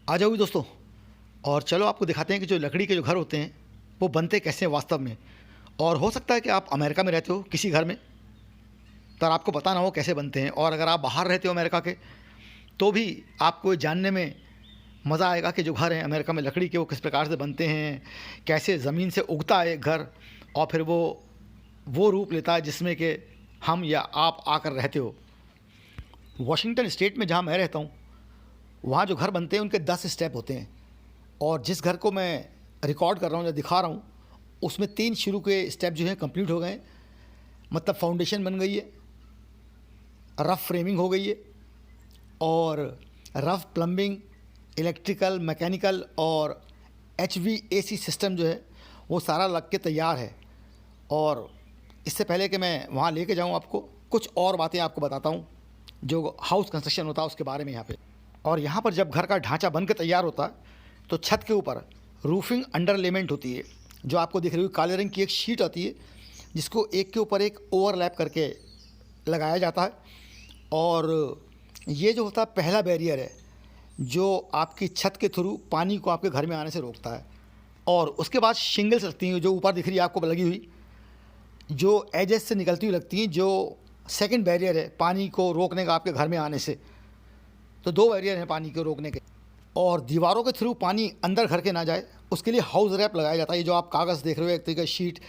आ जाओगे दोस्तों। और चलो आपको दिखाते हैं कि जो लकड़ी के जो घर होते हैं वो बनते कैसे हैं वास्तव में। और हो सकता है कि आप अमेरिका में रहते हो किसी घर में, पर आपको पता ना हो कैसे बनते हैं। और अगर आप बाहर रहते हो अमेरिका के, तो भी आपको ये जानने में मज़ा आएगा कि जो घर हैं अमेरिका में लकड़ी के वो किस प्रकार से बनते हैं, कैसे ज़मीन से उगता है एक घर और फिर वो रूप लेता है जिसमें कि हम या आप आकर रहते हो। वॉशिंगटन स्टेट में जहाँ मैं रहता हूँ, वहाँ जो घर बनते हैं उनके 10 स्टेप होते हैं। और जिस घर को मैं रिकॉर्ड कर रहा हूँ या दिखा रहा हूँ, उसमें 3 शुरू के स्टेप जो हैं कंप्लीट हो गए हैं। मतलब फाउंडेशन बन गई है, रफ़ फ्रेमिंग हो गई है, और रफ़ प्लम्बिंग, इलेक्ट्रिकल, मैकेनिकल और HVAC सिस्टम जो है वो सारा लग के तैयार है। और इससे पहले कि मैं वहाँ लेके जाऊँ आपको, कुछ और बातें आपको बताता हूँ जो हाउस कंस्ट्रक्शन होता है उसके बारे में यहाँ पे। और यहाँ पर जब घर का ढांचा बन के तैयार होता है तो छत के ऊपर रूफिंग अंडरलेमेंट होती है, जो आपको दिख रही है काले रंग की एक शीट आती है जिसको एक के ऊपर एक ओवरलैप करके लगाया जाता है। और ये जो होता है पहला बैरियर है जो आपकी छत के थ्रू पानी को आपके घर में आने से रोकता है। और उसके बाद शिंगल्स लगती हैं जो ऊपर दिख रही है आपको लगी हुई, जो एजेस से निकलती हुई लगती हैं, जो सेकंड बैरियर है पानी को रोकने का आपके घर में आने से। तो 2 बैरियर हैं पानी को रोकने के। और दीवारों के थ्रू पानी अंदर घर के ना जाए उसके लिए हाउस रैप लगाया जाता है। ये जो आप कागज़ देख रहे हो एक तरीके का शीट,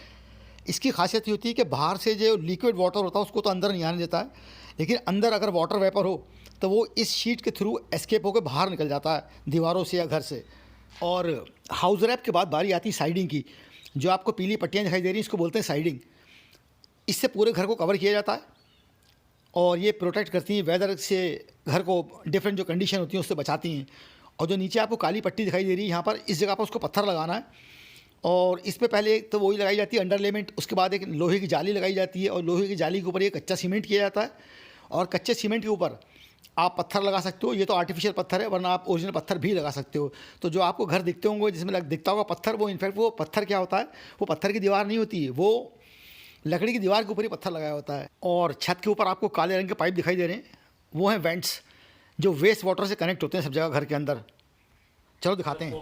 इसकी खासियत ये होती है कि बाहर से जो लिक्विड वाटर होता है उसको तो अंदर नहीं आने देता है, लेकिन अंदर अगर वाटर वेपर हो तो वो इस शीट के थ्रू एस्केप होकर बाहर निकल जाता है दीवारों से या घर से। और हाउस रैप के बाद बारी आती है साइडिंग की। जो आपको पीली पट्टियाँ दिखाई दे रही हैं इसको बोलते हैं साइडिंग। इससे पूरे घर को कवर किया जाता है और ये प्रोटेक्ट करती हैं वेदर से, घर को डिफरेंट जो कंडीशन होती हैं उससे बचाती हैं। और जो नीचे आपको काली पट्टी दिखाई दे रही है, यहाँ पर इस जगह पर उसको पत्थर लगाना है। और इस पे पहले तो वही लगाई जाती है अंडरलेमेंट, उसके बाद एक लोहे की जाली लगाई जाती है और लोहे की जाली के ऊपर ये कच्चा सीमेंट किया जाता है। और कच्चे सीमेंट के ऊपर आप पत्थर लगा सकते हो। ये तो आर्टिफिशियल पत्थर है, वरना आप ओरिजिनल पत्थर भी लगा सकते हो। तो जो आपको घर दिखते होंगे जिसमें दिखता होगा पत्थर, वो इनफैक्ट वो पत्थर क्या होता है, वो पत्थर की दीवार नहीं होती है, वो लकड़ी की दीवार के ऊपर ही पत्थर लगाया होता है। और छत के ऊपर आपको काले रंग के पाइप दिखाई दे रहे हैं, वो हैं वेंट्स जो वेस्ट वाटर से कनेक्ट होते हैं सब जगह घर के अंदर। चलो दिखाते हैं।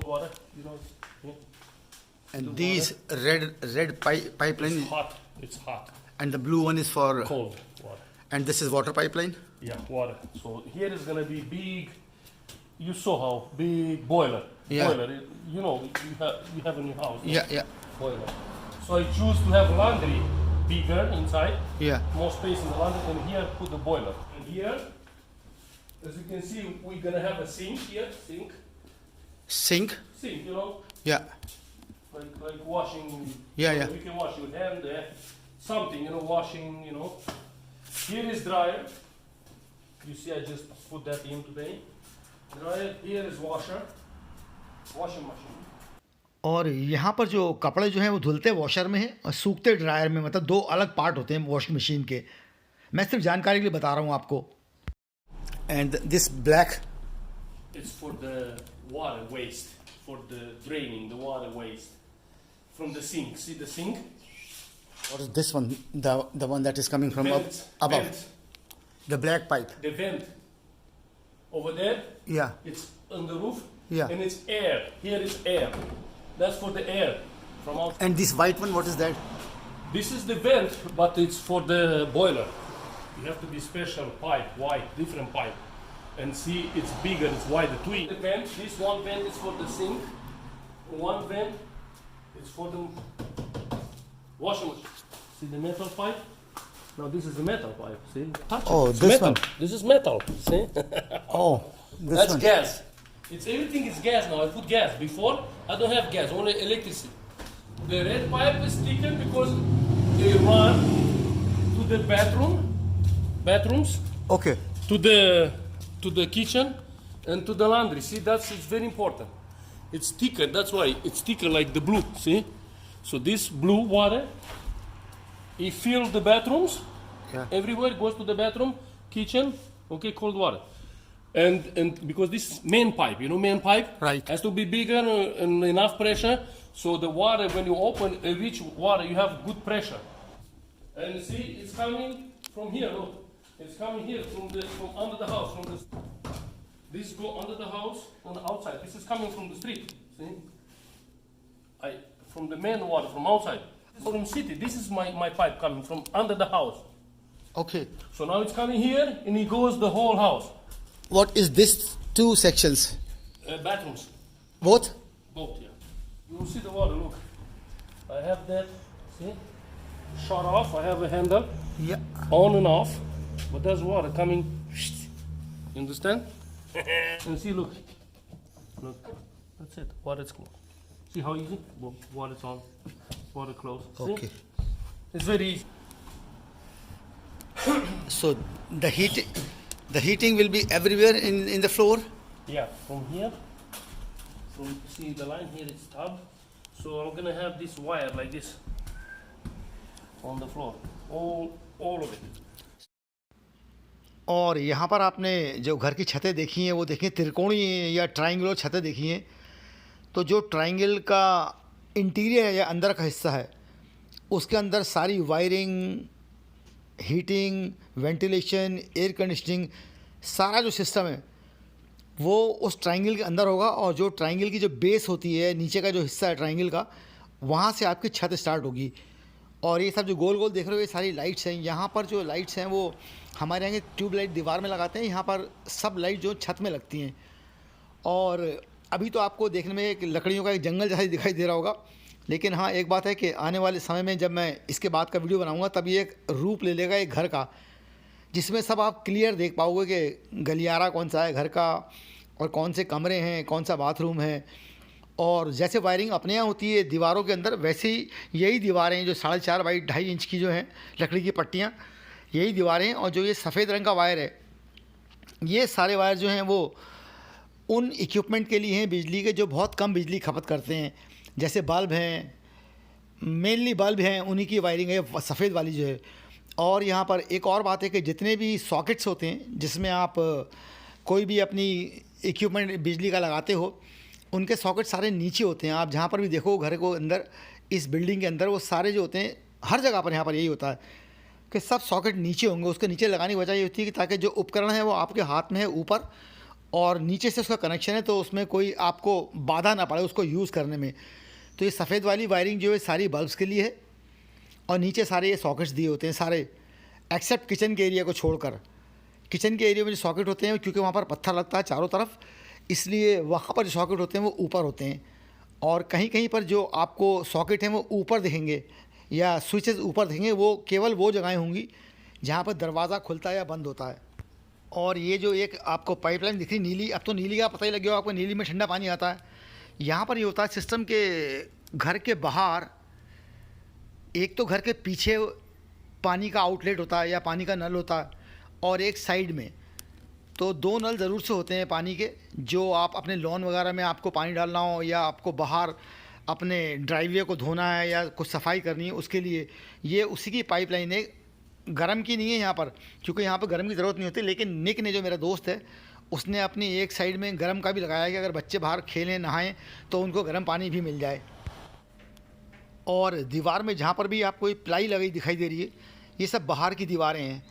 And these red pipeline. It's hot. It's hot. And the blue one is for Cold water. And this is water pipeline. Yeah, water. So here is gonna be big. You saw how big boiler. Yeah. Boiler. You know, you have in your house. Yeah. Boiler. So I choose to have laundry bigger inside. Yeah. More space in the laundry, and here put the boiler. And here, as you can see, we're gonna have a sink here. Sink. Sink. You know. Yeah. Like washing. Yeah, so yeah. You can wash your hand, something, washing, Here is dryer. You see, I just put that in today. Dryer. Here is washer. Washing machine. और यहाँ पर जो कपड़े जो हैं वो धुलते washer में हैं और सूखते ड्रायर में। मतलब 2 अलग पार्ट होते हैं वॉशिंग मशीन के। मैं सिर्फ जानकारी के लिए बता रहा हूँ आपको। And this black, It's for the water waste, for the draining the water waste from the sink. See the sink? और this one, the one that is coming from above, Vent. The black pipe. The vent over there. या It's on the roof. Yeah. And it's air. Here is air. That's for the air from out. And this white one, what is that? This is the vent, but it's for the boiler. You have to be special pipe, white, different pipe. And see, it's bigger, it's wider. The vent, this one vent is for the sink. One vent is for the washing machine. See the metal pipe? Now this is the metal pipe, see? Touch Oh, it. It's this metal. one. This is metal, see? Oh, this That's one. gas. It's everything is gas now. I put gas. Before, I don't have gas, only electricity. The red pipe is thicker because they run to the bathrooms, Okay. to the kitchen, and to the laundry. See, it's very important. It's thicker. That's why it's thicker like the blue. See, so this blue water, it fills the bathrooms. Yeah. Everywhere goes to the bathroom, kitchen. Okay, cold water. And because this main pipe, main pipe Right. has to be bigger and enough pressure, so the water, when you open each water, you have good pressure. And see, it's coming from here. Look, it's coming here from under the house. This go under the house on the outside. This is coming from the street. See? From the main water from outside. From city. This is my pipe coming from under the house. Okay. So now it's coming here and it goes the whole house. What is this two sections? Bathrooms. Both? Both, yeah. You will see the water, look. I have that, see? Shut off, I have a handle. Yeah. On and off. But there's water coming. You understand? And see, look. Look. That's it. Water's closed. See how easy? Water's on. Water closed. See? Okay. It's very easy. So the heating will be everywhere in the floor? Yeah, from here. See the line here is tub. So I'm gonna have this wire like this on the floor. All of it. और यहाँ पर आपने जो घर की छतें देखी हैं वो देखिए त्रिकोणीय या ट्रायंगुलर छतें देखी हैं। तो जो ट्रायंगल का इंटीरियर है या अंदर का हिस्सा है उसके अंदर सारी wiring, heating, ventilation, air conditioning, सारा जो सिस्टम है वो उस ट्रायंगल के अंदर होगा। और जो ट्रायंगल की जो बेस होती है, नीचे का जो हिस्सा है ट्रायंगल का, वहाँ से आपकी छत स्टार्ट होगी। और ये सब जो गोल गोल देख रहे हो ये सारी लाइट्स हैं। यहाँ पर जो लाइट्स हैं वो हमारे यहाँ की ट्यूबलाइट दीवार में लगाते हैं, यहाँ पर सब लाइट जो छत में लगती हैं। और अभी तो आपको देखने में एक लकड़ियों का एक जंगल जैसा ही दिखाई दे रहा होगा, लेकिन हाँ एक बात है कि आने वाले समय में जब मैं इसके बाद का वीडियो बनाऊँगा तब ये एक रूप ले लेगा एक घर का, जिसमें सब आप क्लियर देख पाओगे कि गलियारा कौन सा है घर का और कौन से कमरे हैं, कौन सा बाथरूम है। और जैसे वायरिंग अपने यहाँ होती है दीवारों के अंदर, वैसे ही यही दीवारें जो 4.5 बाई 2.5 इंच की जो हैं लकड़ी की पट्टियाँ, यही दीवारें। और जो ये सफ़ेद रंग का वायर है, ये सारे वायर जो हैं वो उन इक्विपमेंट के लिए हैं बिजली के जो बहुत कम बिजली खपत करते हैं। जैसे बल्ब हैं, मेनली बल्ब हैं, उन्हीं की वायरिंग है सफ़ेद वाली जो है। और यहाँ पर एक और बात है कि जितने भी सॉकेट्स होते हैं जिसमें आप कोई भी अपनी इक्विपमेंट बिजली का लगाते हो, उनके सॉकेट सारे नीचे होते हैं। आप जहाँ पर भी देखो घर को अंदर, इस बिल्डिंग के अंदर, वो सारे जो होते हैं हर जगह पर यहाँ पर यही होता है कि सब सॉकेट नीचे होंगे। उसके नीचे लगाने की वजह ये होती है कि ताकि जो उपकरण है वो आपके हाथ में है ऊपर और नीचे से उसका कनेक्शन है, तो उसमें कोई आपको बाधा ना पड़े उसको यूज़ करने में। तो ये सफ़ेद वाली वायरिंग जो है सारी बल्ब्स के लिए है और नीचे सारे ये सॉकेट्स दिए होते हैं सारे, एक्सेप्ट किचन के एरिया को छोड़कर। किचन के एरिया में जो सॉकेट होते हैं क्योंकि वहाँ पर पत्थर लगता है चारों तरफ, इसलिए वहाँ पर जो सॉकेट होते हैं वो ऊपर होते हैं। और कहीं कहीं पर जो आपको सॉकेट हैं वो ऊपर दिखेंगे या स्विचेस ऊपर दिखेंगे, वो केवल वो जगहें होंगी जहाँ पर दरवाज़ा खुलता है या बंद होता है। और ये जो एक आपको पाइपलाइन दिख रही नीली, अब तो नीली का पता ही लग गया आपको, नीली में ठंडा पानी आता है। यहाँ पर ये होता है सिस्टम के घर के बाहर, एक तो घर के पीछे पानी का आउटलेट होता है या पानी का नल होता है, और एक साइड में। तो 2 नल ज़रूर से होते हैं पानी के, जो आप अपने लॉन वगैरह में आपको पानी डालना हो या आपको बाहर अपने ड्राइववे को धोना है या कुछ सफाई करनी है उसके लिए, ये उसी की पाइपलाइन है। गर्म की नहीं है यहाँ पर, क्योंकि यहाँ पर गर्म की ज़रूरत नहीं होती। लेकिन निक ने, जो मेरा दोस्त है, उसने अपनी एक साइड में गर्म का भी लगाया है कि अगर बच्चे बाहर खेलें नहाएं तो उनको गर्म पानी भी मिल जाए। और दीवार में जहाँ पर भी आपको ये प्लाई लगी दिखाई दे रही है, ये सब बाहर की दीवारें हैं।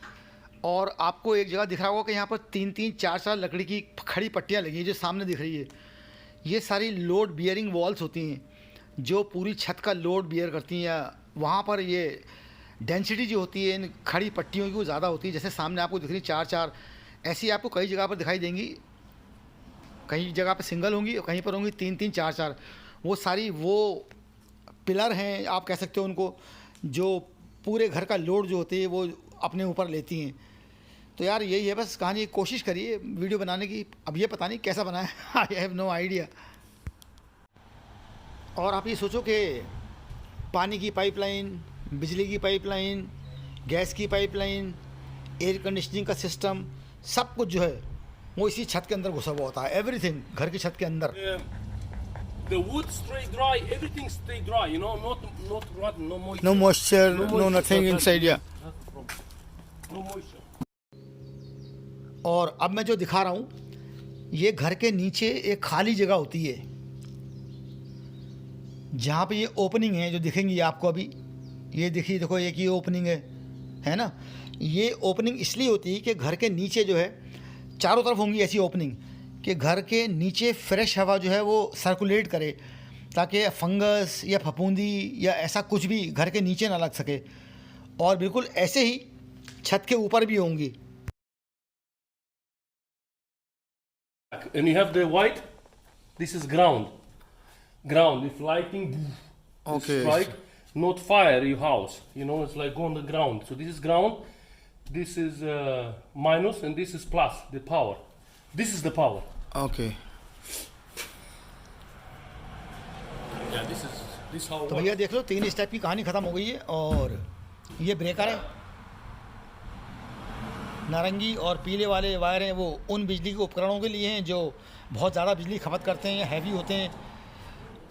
और आपको एक जगह दिख रहा होगा कि यहाँ पर 3-3, 4-4 लकड़ी की खड़ी पट्टियाँ लगी हैं जो सामने दिख रही है। ये सारी लोड बियरिंग वॉल्स होती हैं जो पूरी छत का लोड बियर करती हैं। या वहाँ पर ये डेंसिटी जो होती है इन खड़ी पट्टियों की वो ज़्यादा होती है। जैसे सामने आपको दिख रही 4-4, ऐसी आपको कई जगह पर दिखाई देंगी। कई जगह पर सिंगल होंगी और कहीं पर होंगी 3-3, 4-4। वो सारी वो पिलर हैं आप कह सकते हो उनको, जो पूरे घर का लोड जो होती है वो अपने ऊपर लेती हैं। तो यार यही है बस कहानी। कोशिश करिए वीडियो बनाने की, अब ये पता नहीं कैसा बना है, आई हैव नो आइडिया। और आप ये सोचो कि पानी की पाइपलाइन, बिजली की पाइपलाइन, गैस की पाइपलाइन, एयर कंडीशनिंग का सिस्टम, सब कुछ जो है वो इसी छत के अंदर घुसा हुआ होता है। एवरीथिंग घर की छत के अंदर। The wood stay dry, everything stay dry, you know, not rotten, no moisture. No moisture, no nothing inside, yeah. No moisture. और अब मैं जो दिखा रहा हूँ, ये घर के नीचे एक खाली जगह होती है जहाँ पे ये ओपनिंग है जो दिखेंगी आपको अभी। ये देखिए, देखो एक ये ओपनिंग है ना। ये ओपनिंग इसलिए होती है कि घर के नीचे जो है चारों तरफ होंगी ऐसी ओपनिंग, कि घर के नीचे फ्रेश हवा जो है वो सर्कुलेट करे, ताकि फंगस या फफूंदी या ऐसा कुछ भी घर के नीचे ना लग सके। और बिल्कुल ऐसे ही छत के ऊपर भी होंगी। And you have the white. This is ground. Ground. If lighting, Okay. strike, not fire your house. You know, it's like on the ground. So this is ground. This is minus, and this is plus. The power. This is the power. Okay. Yeah, this how. तो भैया देख लो, 3 step की कहानी ख़त्म हो गई है। और ये ब्रेकर है, नारंगी और पीले वाले वायर हैं वो उन बिजली के उपकरणों के लिए हैं जो बहुत ज़्यादा बिजली खपत करते हैं या हैवी होते हैं,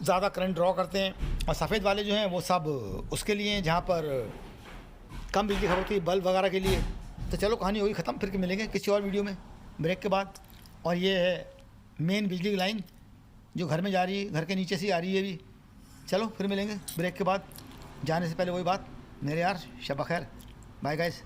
ज़्यादा करंट ड्रॉ करते हैं। और सफ़ेद वाले जो हैं वो सब उसके लिए हैं जहाँ पर कम बिजली खपत होती है, बल्ब वगैरह के लिए। तो चलो कहानी होगी ख़त्म, फिर मिलेंगे किसी और वीडियो में ब्रेक के बाद। और ये है मेन बिजली की लाइन जो घर में जा रही है, घर के नीचे से आ रही है अभी। चलो फिर मिलेंगे ब्रेक के बाद। जाने से पहले वही बात, मेरे यार शब बखैर, बाय गाइस।